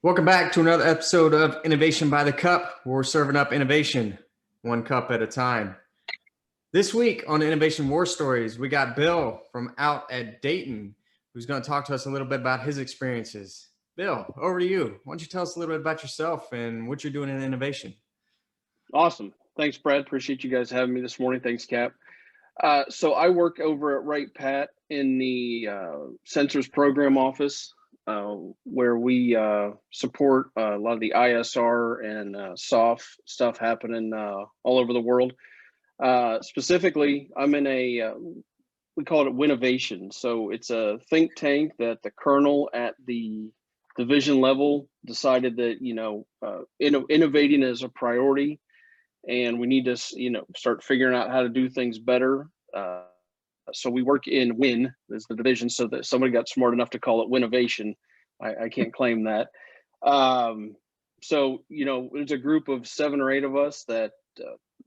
Welcome back to another episode of Innovation by the Cup, where we're serving up innovation one cup at a time. This week on Innovation War Stories, we got Bill from out at Dayton, who's going to talk to us a little bit about his experiences. Bill, over to you. Why don't you tell us a little bit about yourself and what you're doing in innovation? Awesome. Thanks, Brad. Appreciate you guys having me this morning. Thanks, Cap. So I work over at Wright Pat in the sensors program office, where we support a lot of the ISR and SOF stuff happening all over the world. Specifically, I'm in we call it Winnovation. So it's a think tank that the colonel at the division level decided that, innovating is a priority and we need to, start figuring out how to do things better. So we work in Win as the division, so that somebody got smart enough to call it Winnovation. I can't claim that. So, there's a group of 7 or 8 of us that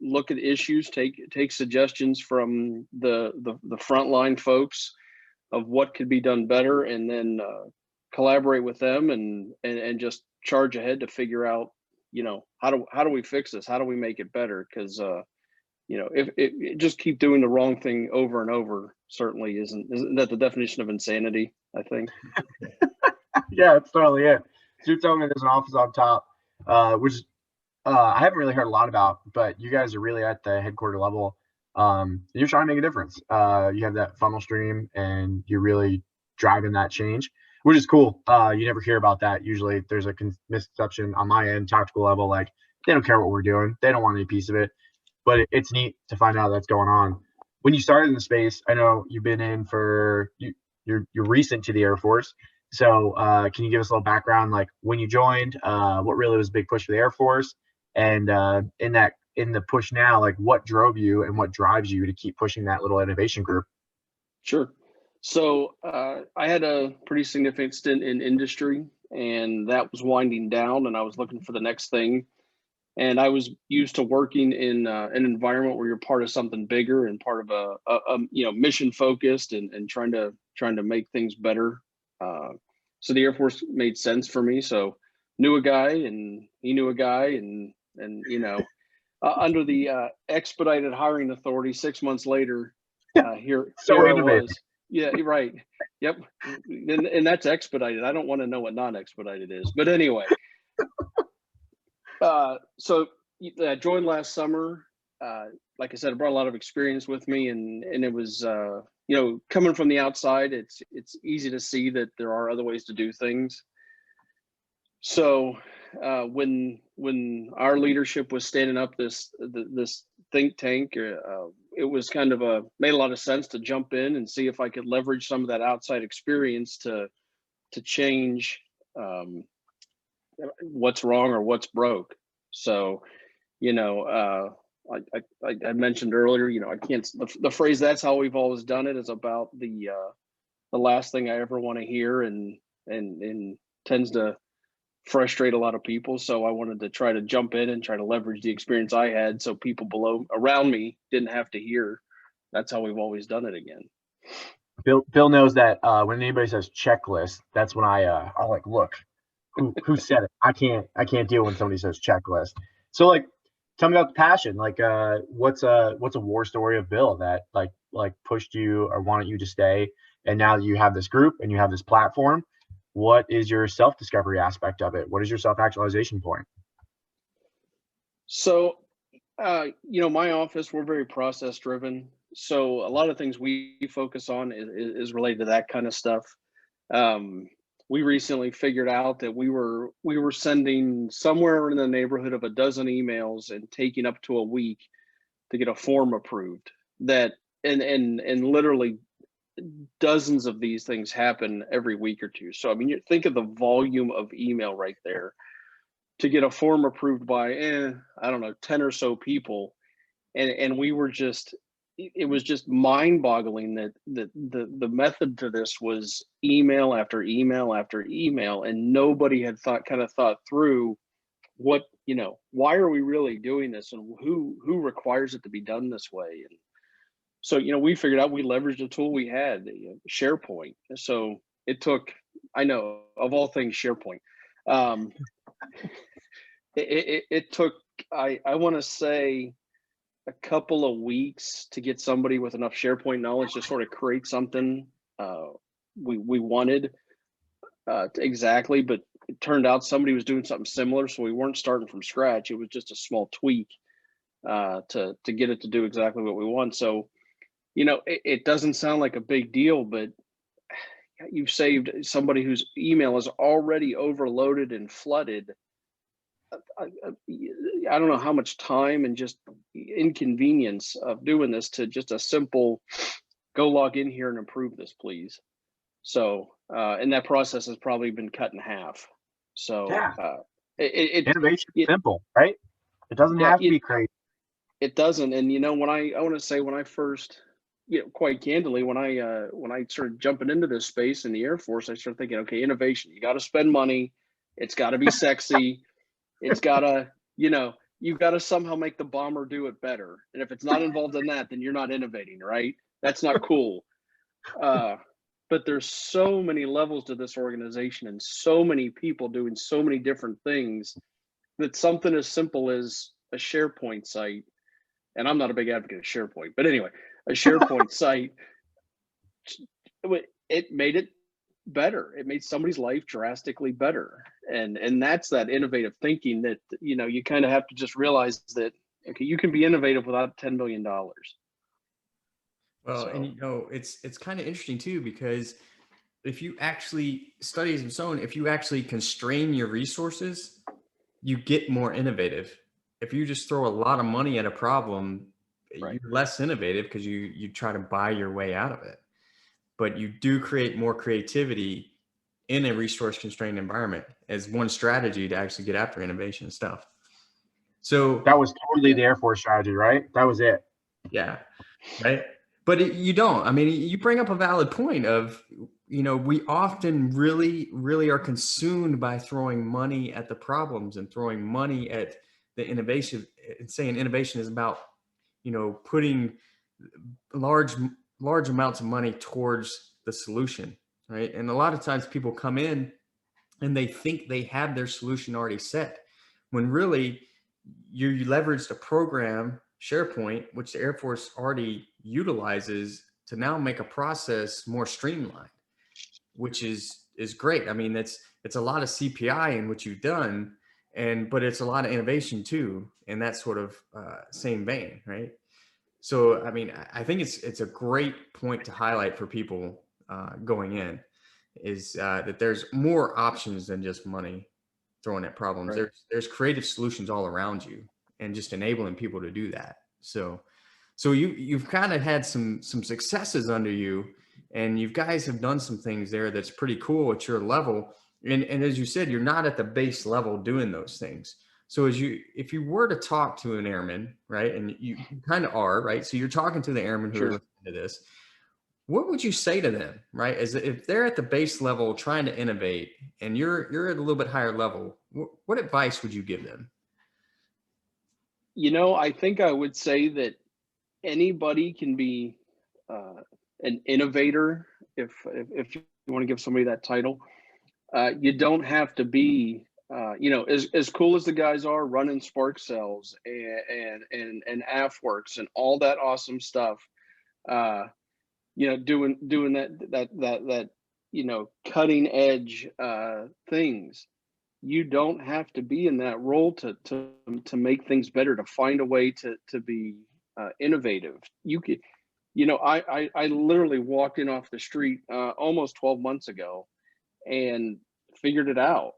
look at issues, take suggestions from the frontline folks of what could be done better, and then collaborate with them and just charge ahead to figure out, how do we fix this? How do we make it better? Because if it just keep doing the wrong thing over and over certainly isn't that the definition of insanity, I think. Yeah, it's totally it. So you're telling me there's an office on top, which I haven't really heard a lot about, but you guys are really at the headquarter level. You're trying to make a difference. You have that funnel stream and you're really driving that change, which is cool. You never hear about that. Usually there's a misconception on my end, tactical level, like they don't care what we're doing. They don't want any piece of it, but it's neat to find out that's going on. When you started in the space, I know you've been in you're recent to the Air Force. So can you give us a little background, like when you joined, what really was a big push for the Air Force? And in the push now, like what drove you and what drives you to keep pushing that little innovation group? Sure. So I had a pretty significant stint in industry, and that was winding down, and I was looking for the next thing. And I was used to working in an environment where you're part of something bigger and part of a mission focused and trying to make things better. So the Air Force made sense for me. So knew a guy, and he knew a guy, and under the expedited hiring authority, 6 months later, here I was. Yeah, right. Yep. And that's expedited. I don't want to know what non-expedited is, but anyway. So I joined last summer. Like I said, I brought a lot of experience with me, and it was coming from the outside, it's easy to see that there are other ways to do things. So when our leadership was standing up this think tank, it was kind of made a lot of sense to jump in and see if I could leverage some of that outside experience to change what's wrong or what's broke. So, I mentioned earlier, I can't, the phrase "that's how we've always done it" is about the last thing I ever want to hear, and tends to frustrate a lot of people. So I wanted to try to jump in and try to leverage the experience I had, so people around me didn't have to hear "that's how we've always done it" again. Bill knows that when anybody says checklist, that's when I'll like look who said it. I can't deal when somebody says checklist. So like, tell me about the passion. Like, what's a war story of Bill that like pushed you or wanted you to stay? And now that you have this group and you have this platform, what is your self-discovery aspect of it? What is your self-actualization point? So, my office, we're very process driven. So a lot of things we focus on is related to that kind of stuff. We recently figured out that we were sending somewhere in the neighborhood of a dozen emails and taking up to a week to get a form approved. That and literally dozens of these things happen every week or two. So I mean, you think of the volume of email right there to get a form approved by I don't know, 10 or so people, and we were just, it was just mind-boggling that the method to this was email after email after email, and nobody had thought through what, why are we really doing this, and who requires it to be done this way. And so, we figured out, we leveraged a tool we had, SharePoint. So it took, I know, of all things, SharePoint. Um, it took, I want to say, a couple of weeks to get somebody with enough SharePoint knowledge to sort of create something we wanted exactly, but it turned out somebody was doing something similar, so we weren't starting from scratch. It was just a small tweak to get it to do exactly what we want. So, it doesn't sound like a big deal, but you've saved somebody whose email is already overloaded and flooded. I don't know how much time and just inconvenience of doing this to just a simple go log in here and improve this, please. So, and that process has probably been cut in half. So, Yeah. it Innovation is simple, right? It doesn't have to be crazy. It doesn't. And when I want to say, when I first, quite candidly, when I started jumping into this space in the Air Force, I started thinking, okay, innovation, you got to spend money. It's got to be sexy. It's got to, you've got to somehow make the bomber do it better. And if it's not involved in that, then you're not innovating, right? That's not cool. But there's so many levels to this organization and so many people doing so many different things that something as simple as a SharePoint site, and I'm not a big advocate of SharePoint, but anyway, a SharePoint site, it made it better. It made somebody's life drastically better. And that's that innovative thinking that, you kind of have to just realize that, okay, you can be innovative without $10 million. Well, and it's kind of interesting too, because if you actually, studies have shown, if you actually constrain your resources, you get more innovative. If you just throw a lot of money at a problem, Right. you're less innovative because you try to buy your way out of it. But you do create more creativity in a resource constrained environment as one strategy to actually get after innovation and stuff. So that was totally the Air Force strategy, right? That was it. Yeah. Right. But you don't. I mean, you bring up a valid point of, we often really, really are consumed by throwing money at the problems and throwing money at the innovation, and saying innovation is about, putting large amounts of money towards the solution. Right. And a lot of times people come in and they think they have their solution already set, when really you leveraged a program, SharePoint, which the Air Force already utilizes, to now make a process more streamlined, which is great. I mean, it's a lot of CPI in what you've done, but it's a lot of innovation too, in that sort of same vein, right? So, I mean, I think it's a great point to highlight for people going in, is that there's more options than just money throwing at problems. Right. There's creative solutions all around you, and just enabling people to do that. So you've kind of had some successes under you, and you guys have done some things there that's pretty cool at your level. And as you said, you're not at the base level doing those things. So if you were to talk to an airman, right, and you kind of are, right, so you're talking to the airmen who are listening to this, what would you say to them, right? As if they're at the base level trying to innovate, and you're at a little bit higher level, what advice would you give them? I think I would say that anybody can be an innovator, if you want to give somebody that title. You don't have to be, as cool as the guys are running Spark Cells and AFWorks and all that awesome stuff. Doing that cutting edge things. You don't have to be in that role to make things better, to find a way to be innovative. You could, I literally walked in off the street almost 12 months ago and figured out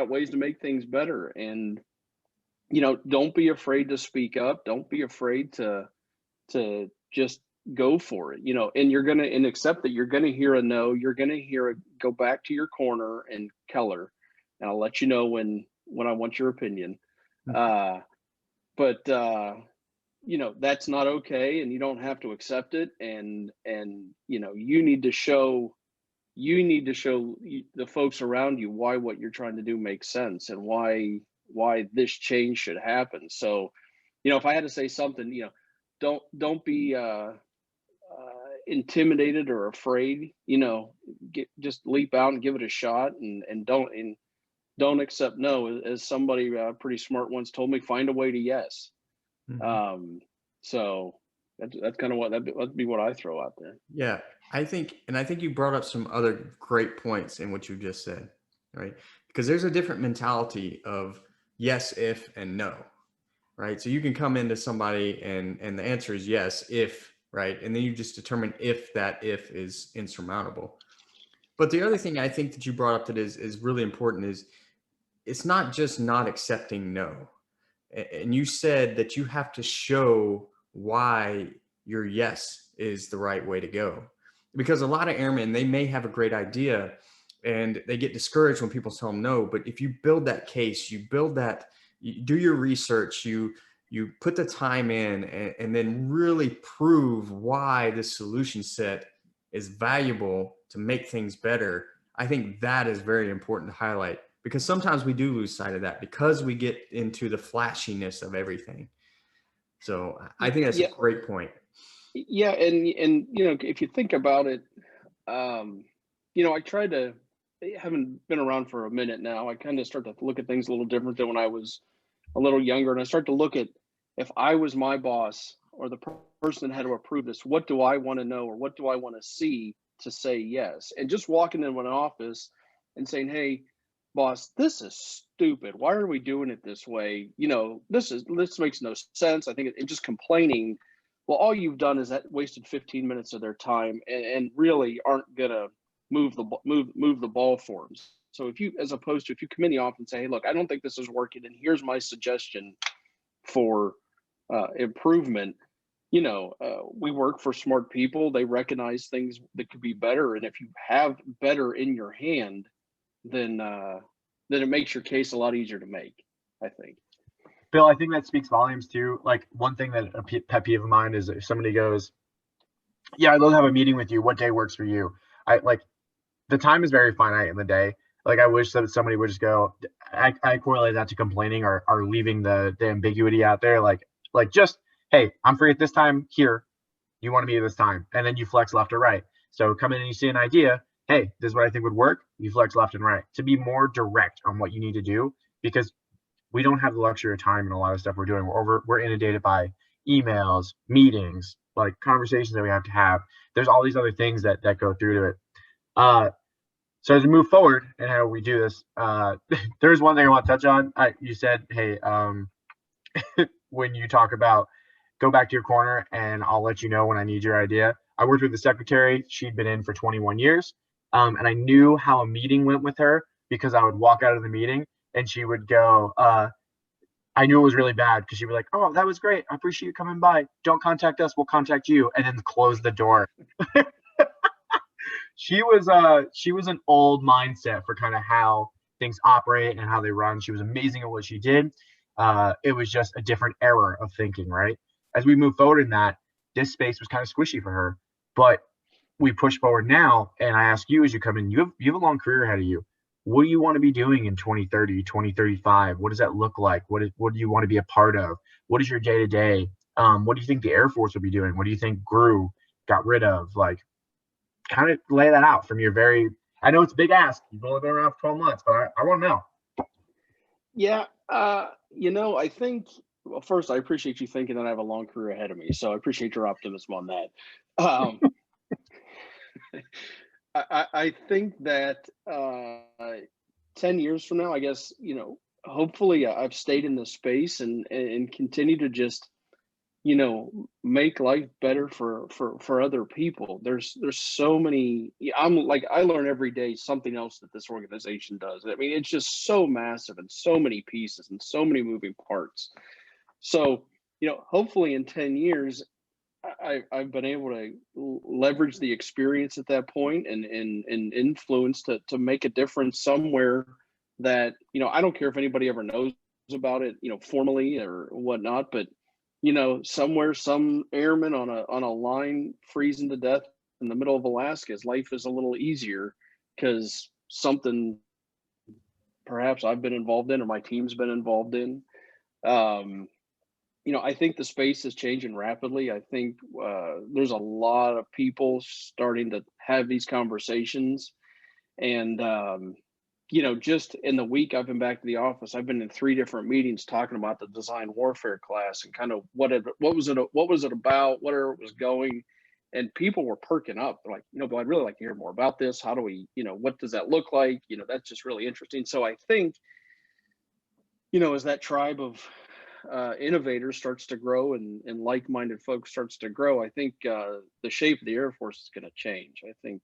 ways to make things better. And don't be afraid to speak up. Don't be afraid to just go for it, and you're gonna, and accept that you're gonna hear a no. You're gonna hear a go back to your corner and Keller, and I'll let you know when I want your opinion. But that's not okay, and you don't have to accept it. And you need to show the folks around you why what you're trying to do makes sense, and why this change should happen. So, if I had to say something, don't be intimidated or afraid. Just leap out and give it a shot, and don't accept no. As somebody pretty smart once told me, find a way to yes. Mhm. So that's kind of what that'd be what I throw out there. Yeah, I think you brought up some other great points in what you just said, right? Because there's a different mentality of yes, if, and no, right? So you can come into somebody and the answer is yes, if, right? And then you just determine if that if is insurmountable. But the other thing I think that you brought up that is really important is it's not just not accepting no. And you said that you have to show why your yes is the right way to go. Because a lot of airmen, they may have a great idea and they get discouraged when people tell them no. But if you build that case, you build that, you do your research, you put the time in and then really prove why this solution set is valuable to make things better. I think that is very important to highlight because sometimes we do lose sight of that because we get into the flashiness of everything. So I think that's a Yeah, great point. yeah, and if you think about it, I try to, having been around for a minute now, I kind of start to look at things a little different than when I was a little younger, and I start to look at, if I was my boss or the person that had to approve this, what do I want to know or what do I want to see to say yes? And just walking into an office and saying, hey, boss, this is stupid. Why are we doing it this way? This makes no sense. I think it just complaining. Well, all you've done is that wasted 15 minutes of their time and really aren't gonna move the ball for them. So if you, as opposed to if you come in the office and say, hey, look, I don't think this is working, and here's my suggestion for improvement. We work for smart people. They recognize things that could be better, and if you have better in your hand, then it makes your case a lot easier to make, I think. Bill, I think that speaks volumes too. Like one thing that a pet peeve of mine is if somebody goes, yeah, I'd love to have a meeting with you. What day works for you? I like the time is very finite in the day. Like I wish that somebody would just go, I correlate that to complaining or leaving the ambiguity out there. Like just, hey, I'm free at this time here. You want to meet at this time. And then you flex left or right. So come in and you see an idea. Hey, this is what I think would work. You flex left and right to be more direct on what you need to do because we don't have the luxury of time and a lot of stuff we're doing. We're inundated by emails, meetings, like conversations that we have to have. There's all these other things that go through to it. So as we move forward and how we do this, there's one thing I want to touch on. You said, hey, when you talk about go back to your corner and I'll let you know when I need your idea. I worked with the secretary. She'd been in for 21 years. And I knew how a meeting went with her because I would walk out of the meeting and she would go, I knew it was really bad because she'd be like, oh, that was great. I appreciate you coming by. Don't contact us. We'll contact you. And then close the door. She was an old mindset for kind of how things operate and how they run. She was amazing at what she did. It was just a different era of thinking, right? As we move forward in that, this space was kind of squishy for her. But we push forward now, and I ask you as you come in, you have a long career ahead of you. What do you want to be doing in 2030, 2035? What does that look like? What do you want to be a part of? What is your day-to-day? What do you think the Air Force will be doing? What do you think GRU got rid of? Like, kind of lay that out from your very, I know it's a big ask. You've only been around for 12 months, but I want to know. Yeah. I think, well, first, I appreciate you thinking that I have a long career ahead of me. So I appreciate your optimism on that. I think that 10 years from now, I guess, hopefully I've stayed in this space and continue to just, make life better for other people. There's so many, I'm like, I learn every day something else that this organization does. I mean, it's just so massive and so many pieces and so many moving parts. So, hopefully in 10 years, I've been able to leverage the experience at that point and influence to make a difference somewhere that, I don't care if anybody ever knows about it, formally or whatnot, but somewhere some airman on a line freezing to death in the middle of Alaska, his life is a little easier because something perhaps I've been involved in or my team's been involved in. I think the space is changing rapidly. I think there's a lot of people starting to have these conversations, and just in the week I've been back to the office, I've been in 3 different meetings talking about the design warfare class and kind of what was it about, where it was going, and people were perking up. They're like, Bill, I'd really like to hear more about this. How do we, what does that look like? That's just really interesting. So I think, as that tribe of innovators starts to grow and like-minded folks starts to grow, I think the shape of the Air Force is going to change. I think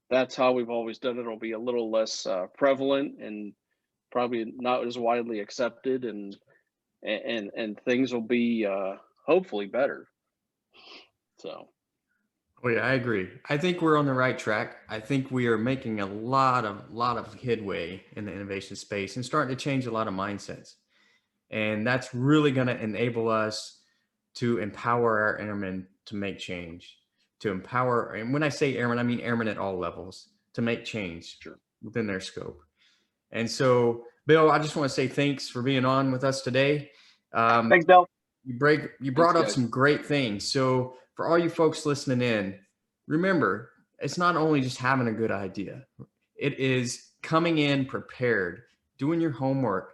that's how we've always done it. It'll be a little less prevalent and probably not as widely accepted, and things will be hopefully better. So. Oh yeah, I agree. I think we're on the right track. I think we are making a lot of headway in the innovation space and starting to change a lot of mindsets. And that's really going to enable us to empower our airmen to make change, to empower. And when I say airmen, I mean airmen at all levels to make change within their scope. And so, Bill, I just want to say thanks for being on with us today. Thanks, Bill. You brought up some great things. So for all you folks listening in, remember, it's not only just having a good idea. It is coming in prepared, doing your homework,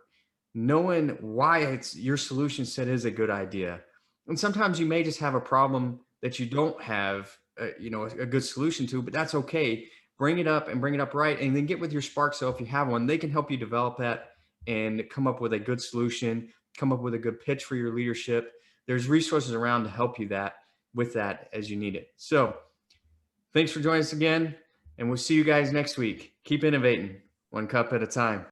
knowing why your solution set is a good idea. And sometimes you may just have a problem that you don't have, a good solution to, but that's okay. Bring it up and bring it up right. And then get with your Spark Cell if you have one. They can help you develop that and come up with a good solution, come up with a good pitch for your leadership. There's resources around to help you with that as you need it. So thanks for joining us again. And we'll see you guys next week. Keep innovating, one cup at a time.